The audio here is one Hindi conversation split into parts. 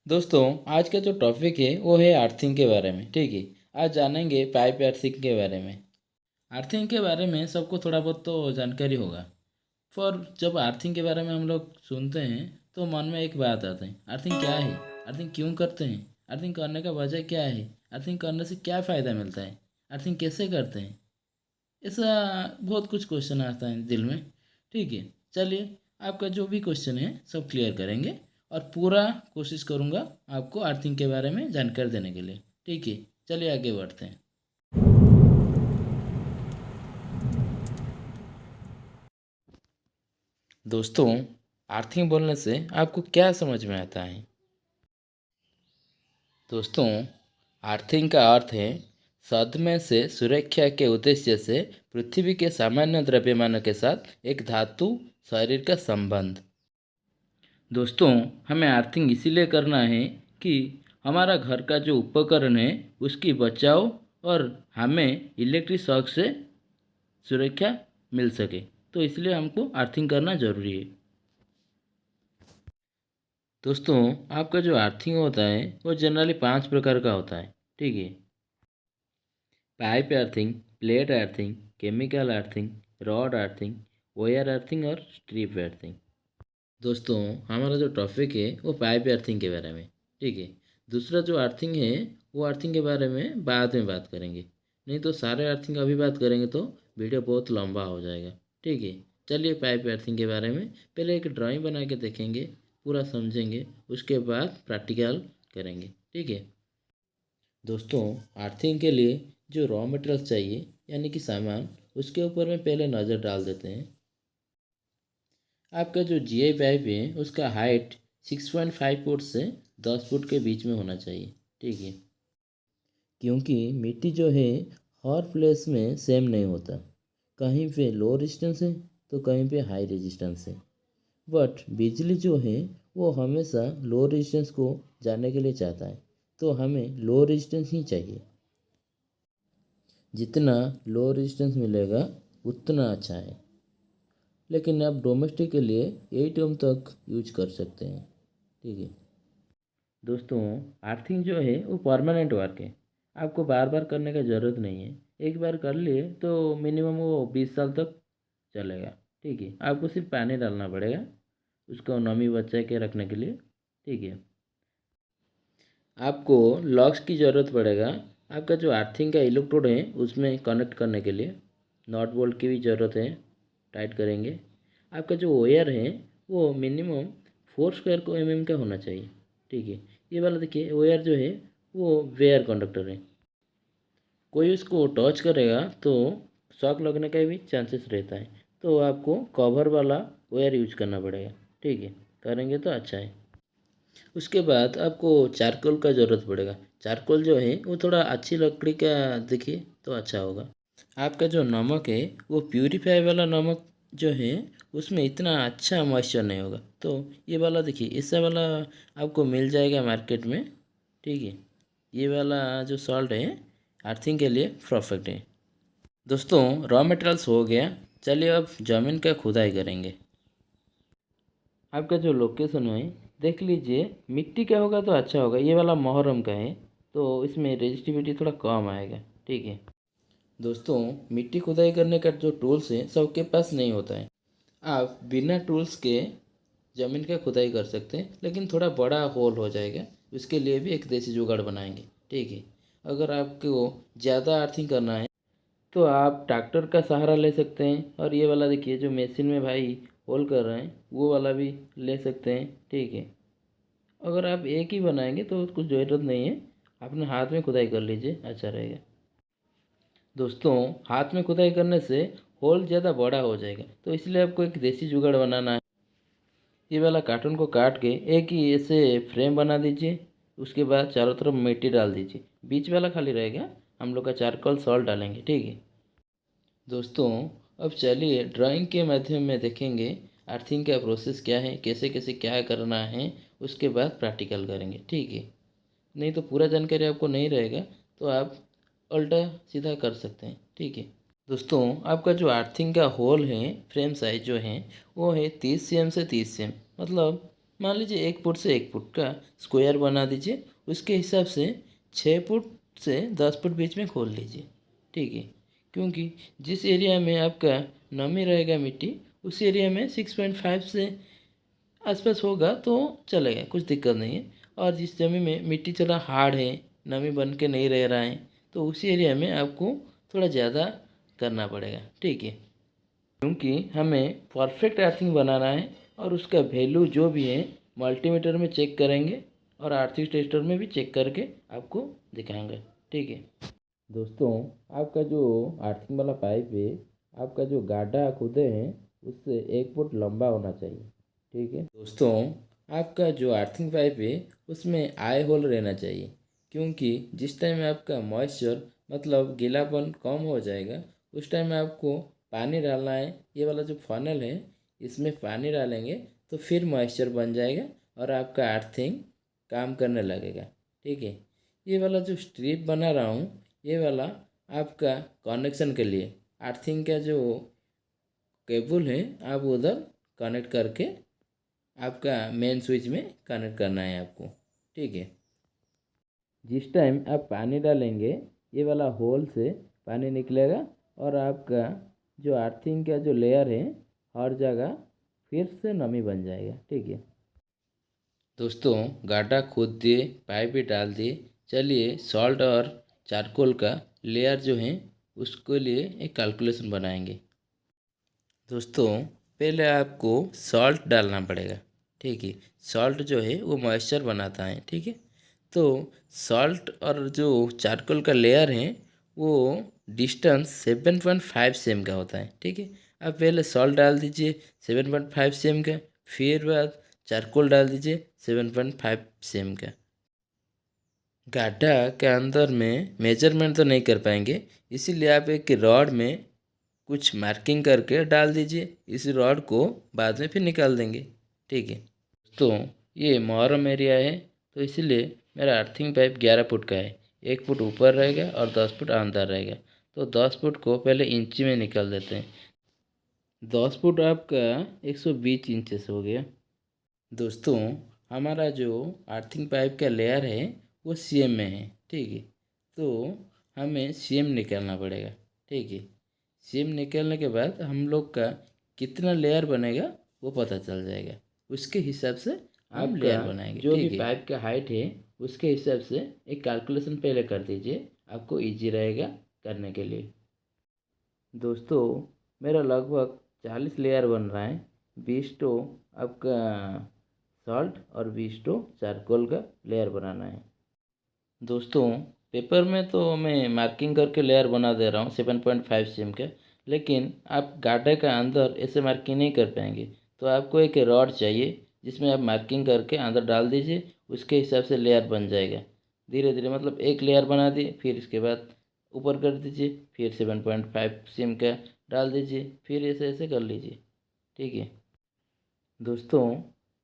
दोस्तों, आज का जो टॉपिक है वो है अर्थिंग के बारे में। ठीक है। आज जानेंगे पाइप अर्थिंग के बारे में। अर्थिंग के बारे में सबको थोड़ा बहुत तो जानकारी होगा। पर जब अर्थिंग के बारे में हम लोग सुनते हैं तो मन में एक बात आता है, अर्थिंग क्या है, अर्थिंग क्यों करते हैं, अर्थिंग करने का वजह क्या है, अर्थिंग करने से क्या फ़ायदा मिलता है, अर्थिंग कैसे करते हैं। ऐसा बहुत कुछ क्वेश्चन आता है दिल में। ठीक है। चलिए, आपका जो भी क्वेश्चन है सब क्लियर करेंगे और पूरा कोशिश करूँगा आपको अर्थिंग के बारे में जानकारी देने के लिए। ठीक है। चलिए आगे बढ़ते हैं। दोस्तों, अर्थिंग बोलने से आपको क्या समझ में आता है? दोस्तों, अर्थिंग का अर्थ है सदमे से सुरक्षा के उद्देश्य से पृथ्वी के सामान्य द्रव्यमानों के साथ एक धातु शरीर का संबंध। दोस्तों, हमें अर्थिंग इसीलिए करना है कि हमारा घर का जो उपकरण है उसकी बचाव और हमें इलेक्ट्रिक शॉक से सुरक्षा मिल सके। तो इसलिए हमको अर्थिंग करना ज़रूरी है। दोस्तों, आपका जो अर्थिंग होता है वो जनरली 5 प्रकार का होता है। ठीक है। Pipe earthing, plate earthing, chemical earthing, rod earthing, wire earthing और स्ट्रिप अर्थिंग। दोस्तों, हमारा जो टॉपिक है वो पाइप अर्थिंग के बारे में। ठीक है। दूसरा जो अर्थिंग है वो अर्थिंग के बारे में बाद में बात करेंगे। नहीं तो सारे अर्थिंग अभी बात करेंगे तो वीडियो बहुत लंबा हो जाएगा। ठीक है। चलिए, पाइप अर्थिंग के बारे में पहले एक ड्राइंग बना के देखेंगे, पूरा समझेंगे, उसके बाद प्रैक्टिकल करेंगे। ठीक है। दोस्तों, अर्थिंग के लिए जो रॉ मटेरियल्स चाहिए यानी कि सामान, उसके ऊपर में पहले नज़र डाल देते हैं। आपका जो जीआई पाइप है उसका हाइट 6.5 फुट से 10 फुट के बीच में होना चाहिए। ठीक है। क्योंकि मिट्टी जो है हर प्लेस में सेम नहीं होता, कहीं पे लो रेजिस्टेंस है तो कहीं पे हाई रेजिस्टेंस है। बट बिजली जो है वो हमेशा लो रेजिस्टेंस को जाने के लिए चाहता है, तो हमें लो रेजिस्टेंस ही चाहिए। जितना लो रेजिस्टेंस मिलेगा उतना अच्छा है। लेकिन आप डोमेस्टिक के लिए 8 ओम तक यूज कर सकते हैं। ठीक है। दोस्तों, अर्थिंग जो है वो परमानेंट वर्क है, आपको बार बार करने का ज़रूरत नहीं है। एक बार कर लिए तो मिनिमम वो 20 साल तक चलेगा। ठीक है। आपको सिर्फ पानी डालना पड़ेगा उसको नमी बचा के रखने के लिए। ठीक है। आपको लॉक्स की ज़रूरत पड़ेगा आपका जो अर्थिंग का इलेक्ट्रोड है उसमें कनेक्ट करने के लिए। नॉट बोल्ट की भी ज़रूरत है, टाइट करेंगे। आपका जो वायर है वो मिनिमम 4 स्क्वायर mm का होना चाहिए। ठीक है। ये वाला देखिए वायर जो है वो वेयर कंडक्टर है, कोई उसको टच करेगा तो शॉक लगने का भी चांसेस रहता है, तो आपको कवर वाला वायर यूज करना पड़ेगा। ठीक है। करेंगे तो अच्छा है। उसके बाद आपको चारकोल का ज़रूरत पड़ेगा। चारकोल जो है वो थोड़ा अच्छी लकड़ी का देखिए तो अच्छा होगा। आपका जो नमक है वो प्यूरीफाई वाला नमक जो है उसमें इतना अच्छा मॉइस्चर नहीं होगा, तो ये वाला देखिए ऐसा वाला आपको मिल जाएगा मार्केट में। ठीक है। ये वाला जो सॉल्ट है अर्थिंग के लिए परफेक्ट है। दोस्तों, रॉ मटेरियल्स हो गया। चलिए अब ज़मीन का खुदाई करेंगे। आपका जो लोकेशन है देख लीजिए, मिट्टी का होगा तो अच्छा होगा। ये वाला मोहरम का है तो इसमें रेजिस्टिविटी थोड़ा कम आएगा। ठीक है। दोस्तों, मिट्टी खुदाई करने का जो टूल्स है सबके पास नहीं होता है। आप बिना टूल्स के ज़मीन का खुदाई कर सकते हैं, लेकिन थोड़ा बड़ा होल हो जाएगा। उसके लिए भी एक देसी जुगाड़ बनाएंगे। ठीक है। अगर आपको ज़्यादा अर्थिंग करना है तो आप ट्रैक्टर का सहारा ले सकते हैं, और ये वाला देखिए जो मशीन में भाई होल कर रहे हैं वो वाला भी ले सकते हैं। ठीक है। अगर आप एक ही बनाएंगे तो कुछ ज़रूरत नहीं है, अपने हाथ में खुदाई कर लीजिए, अच्छा रहेगा। दोस्तों, हाथ में खुदाई करने से होल ज़्यादा बड़ा हो जाएगा, तो इसलिए आपको एक देसी जुगाड़ बनाना है। ये वाला कार्टून को काट के एक ही ऐसे फ्रेम बना दीजिए। उसके बाद चारों तरफ मिट्टी डाल दीजिए, बीच वाला खाली रहेगा, हम लोग का चारकोल सॉल्ट डालेंगे। ठीक है। दोस्तों, अब चलिए ड्राइंग के माध्यम में देखेंगे अर्थिंग का प्रोसेस क्या है, कैसे कैसे क्या करना है, उसके बाद प्रैक्टिकल करेंगे। ठीक है। नहीं तो पूरा जानकारी आपको नहीं रहेगा तो आप उल्टा सीधा कर सकते हैं। ठीक है। दोस्तों, आपका जो अर्थिंग का होल है फ्रेम साइज जो है वो है 30 cm से 30 cm, मतलब मान लीजिए 1 फुट से 1 फुट का स्क्वायर बना दीजिए। उसके हिसाब से 6 फुट से 10 फुट बीच में खोल लीजिए। ठीक है, क्योंकि जिस एरिया में आपका नमी रहेगा मिट्टी, उस एरिया में 6.5 से आसपास होगा तो चलेगा, कुछ दिक्कत नहीं है। और जिस ज़मीन में मिट्टी थोड़ा हार्ड है, नमी बन के नहीं रह रहा है, तो उस एरिया में आपको थोड़ा ज़्यादा करना पड़ेगा। ठीक है, क्योंकि हमें परफेक्ट अर्थिंग बनाना है और उसका वैल्यू जो भी है मल्टीमीटर में चेक करेंगे और आर्थिंग टेस्टर में भी चेक करके आपको दिखाएंगे। ठीक है दोस्तों, आपका जो अर्थिंग वाला पाइप है, आपका जो गाढ़ा खुदे हैं उससे 1 फुट लंबा होना चाहिए। ठीक है दोस्तों, आपका जो अर्थिंग पाइप है उसमें आई होल रहना चाहिए, क्योंकि जिस टाइम में आपका मॉइस्चर मतलब गीलापन कम हो जाएगा, उस टाइम में आपको पानी डालना है। ये वाला जो फनल है, इसमें पानी डालेंगे तो फिर मॉइस्चर बन जाएगा और आपका अर्थिंग काम करने लगेगा। ठीक है, ये वाला जो स्ट्रिप बना रहा हूँ, ये वाला आपका कनेक्शन के लिए अर्थिंग का जो केबल है, आप उधर कनेक्ट करके आपका मेन स्विच में कनेक्ट करना है आपको। ठीक है, जिस टाइम आप पानी डालेंगे, ये वाला होल से पानी निकलेगा और आपका जो अर्थिंग का जो लेयर है हर जगह फिर से नमी बन जाएगा। ठीक है दोस्तों, गाढ़ा खोद दिए, पाइप भी डाल दिए। चलिए सॉल्ट और चारकोल का लेयर जो है उसके लिए एक कैलकुलेशन बनाएंगे। दोस्तों, पहले आपको सॉल्ट डालना पड़ेगा। ठीक है, सॉल्ट जो है वो मॉइस्चर बनाता है। ठीक है, तो सॉल्ट और जो चारकोल का लेयर है वो डिस्टेंस 7.5 सेम का होता है। ठीक है, आप पहले सॉल्ट डाल दीजिए 7.5 सेम का, फिर बाद चारकोल डाल दीजिए 7.5 सेम का। गाढ़ा के अंदर में मेजरमेंट तो नहीं कर पाएंगे, इसीलिए आप एक रॉड में कुछ मार्किंग करके डाल दीजिए। इस रॉड को बाद में फिर निकाल देंगे। ठीक है, तो ये मोहरम एरिया है, तो इसलिए मेरा अर्थिंग पाइप 11 फुट का है। 1 फुट ऊपर रहेगा और 10 फुट अंदर रहेगा। तो 10 फुट को पहले इंची में निकाल देते हैं। 10 फुट आपका 120 इंचेस हो गया। दोस्तों, हमारा जो अर्थिंग पाइप का लेयर है वो सीएम में है। ठीक है, तो हमें सीएम निकालना पड़ेगा। ठीक है, सीएम निकालने के बाद हम लोग का कितना लेयर बनेगा वो पता चल जाएगा। उसके हिसाब से आप लेयर बनाएंगे। जो भी पाइप का हाइट है उसके हिसाब से एक कैलकुलेशन पहले कर दीजिए, आपको इजी रहेगा करने के लिए। दोस्तों, मेरा लगभग 40 लेयर बन रहा है। 20 तो आपका सॉल्ट और 20 तो चारकोल का लेयर बनाना है। दोस्तों, पेपर में तो मैं मार्किंग करके लेयर बना दे रहा हूँ 7.5 सेम का, लेकिन आप गाढ़े का अंदर ऐसे मार्किंग नहीं कर पाएंगे। तो आपको एक रॉड चाहिए जिसमें आप मार्किंग करके अंदर डाल दीजिए, उसके हिसाब से लेयर बन जाएगा। धीरे धीरे मतलब एक लेयर बना दिए, फिर इसके बाद ऊपर कर दीजिए, फिर 7.5 सेम का डाल दीजिए, फिर ऐसे ऐसे कर लीजिए। ठीक है दोस्तों,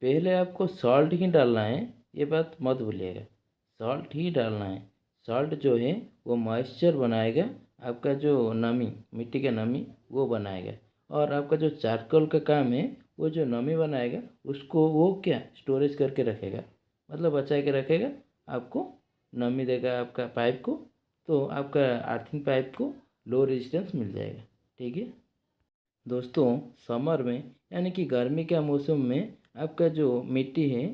पहले आपको सॉल्ट ही डालना है, ये बात मत भूलिएगा। सॉल्ट ही डालना है। सॉल्ट जो है वो मॉइस्चर बनाएगा, आपका जो नमी मिट्टी का नमी वो बनाएगा। और आपका जो चारकोल का काम है वो जो नमी बनाएगा उसको वो क्या स्टोरेज करके रखेगा, मतलब बचा के रखेगा, आपको नमी देगा आपका पाइप को। तो आपका अर्थिंग पाइप को लो रेजिस्टेंस मिल जाएगा। ठीक है दोस्तों, समर में यानी कि गर्मी के मौसम में आपका जो मिट्टी है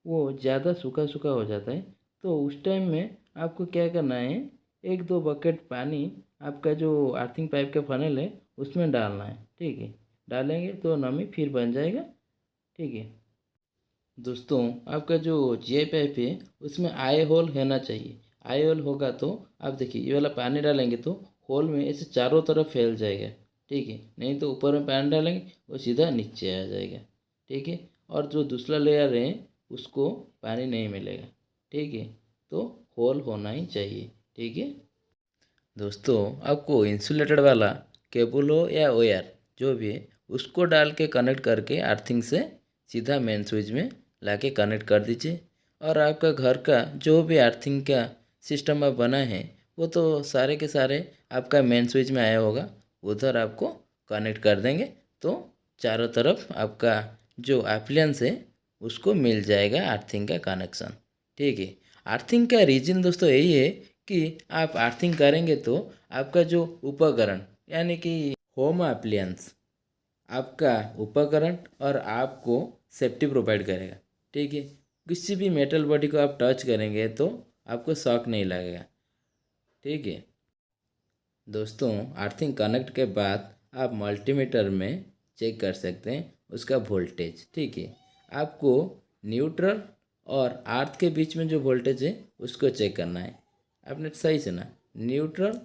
वो ज़्यादा सूखा सूखा हो जाता है। तो उस टाइम में आपको क्या करना है, 1-2 बकेट पानी आपका जो अर्थिंग पाइप का फनल है उसमें डालना है। ठीक है, डालेंगे तो नमी फिर बन जाएगा। ठीक है दोस्तों, आपका जो जीआई पाइप है उसमें आई होल होना चाहिए। आई होल होगा तो आप देखिए ये वाला पानी डालेंगे तो होल में ऐसे चारों तरफ फैल जाएगा। ठीक है, नहीं तो ऊपर में पानी डालेंगे वो सीधा नीचे आ जाएगा। ठीक है, और जो दूसरा लेयर है उसको पानी नहीं मिलेगा। ठीक है, तो होल होना ही चाहिए। ठीक है दोस्तों, आपको इंसुलेटेड वाला केबल हो या वायर जो भी है उसको डाल के कनेक्ट करके अर्थिंग से सीधा मेन स्विच में लाके कनेक्ट कर दीजिए। और आपका घर का जो भी अर्थिंग का सिस्टम आप बनाए हैं वो तो सारे के सारे आपका मेन स्विच में आया होगा, उधर आपको कनेक्ट कर देंगे। तो चारों तरफ आपका जो एप्लियंस है उसको मिल जाएगा अर्थिंग का कनेक्शन। ठीक है, अर्थिंग का रीजन दोस्तों यही है कि आप अर्थिंग करेंगे तो आपका जो उपकरण यानी कि होम अप्लायंस, आपका उपकरण और आपको सेफ्टी प्रोवाइड करेगा। ठीक है, किसी भी मेटल बॉडी को आप टच करेंगे तो आपको शॉक नहीं लगेगा। ठीक है दोस्तों, अर्थिंग कनेक्ट के बाद आप मल्टीमीटर में चेक कर सकते हैं उसका वोल्टेज। ठीक है, आपको न्यूट्रल और अर्थ के बीच में जो वोल्टेज है उसको चेक करना है। आपने सही सुना, न्यूट्रल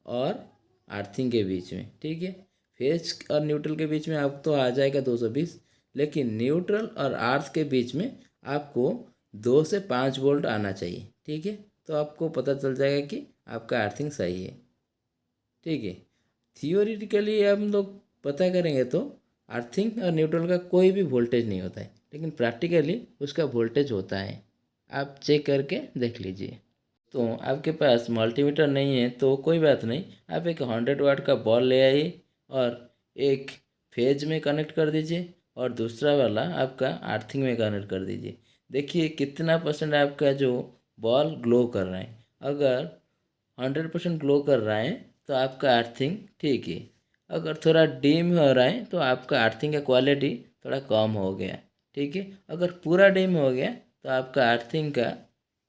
और अर्थिंग के बीच में। ठीक है, फेज और न्यूट्रल के बीच में आप तो आ जाएगा 220, लेकिन न्यूट्रल और अर्थ के बीच में आपको 2 से 5 वोल्ट आना चाहिए। ठीक है, तो आपको पता चल जाएगा कि आपका अर्थिंग सही है। ठीक है, थियोरिटिकली हम लोग पता करेंगे तो अर्थिंग और न्यूट्रल का कोई भी वोल्टेज नहीं होता है, लेकिन प्रैक्टिकली उसका वोल्टेज होता है। आप चेक करके देख लीजिए। तो आपके पास मल्टीमीटर नहीं है तो कोई बात नहीं, आप एक 100 वाट का बॉल ले आइए और एक फेज में कनेक्ट कर दीजिए और दूसरा वाला आपका अर्थिंग में कनेक्ट कर दीजिए। देखिए कितना परसेंट आपका जो बॉल ग्लो कर रहा है। अगर 100% ग्लो कर रहा है तो आपका अर्थिंग ठीक है। अगर थोड़ा डिम हो रहा है तो आपका अर्थिंग का क्वालिटी थोड़ा कम हो गया। ठीक है, अगर पूरा डिम हो गया तो आपका अर्थिंग का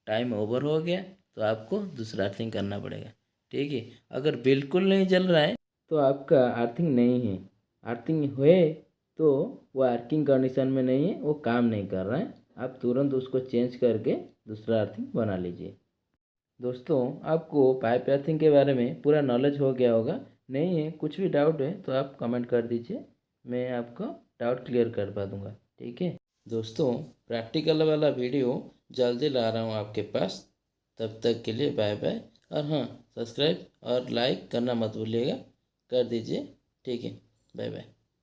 टाइम ओवर हो गया, तो आपको दूसरा अर्थिंग करना पड़ेगा। ठीक है, अगर बिल्कुल नहीं चल रहा है तो आपका अर्थिंग नहीं है। अर्थिंग हुए तो वो वर्किंग कंडीशन में नहीं है, वो काम नहीं कर रहा है, आप तुरंत उसको चेंज करके दूसरा अर्थिंग बना लीजिए। दोस्तों, आपको पाइप अर्थिंग के बारे में पूरा नॉलेज हो गया होगा। नहीं है, कुछ भी डाउट है तो आप कमेंट कर दीजिए, मैं आपको डाउट क्लियर करवा दूंगा। ठीक है दोस्तों, प्रैक्टिकल वाला वीडियो जल्दी ला रहा हूँ आपके पास। तब तक के लिए बाय बाय। और हाँ, सब्सक्राइब और लाइक करना मत भूलिएगा, कर दीजिए। ठीक है, बाय बाय।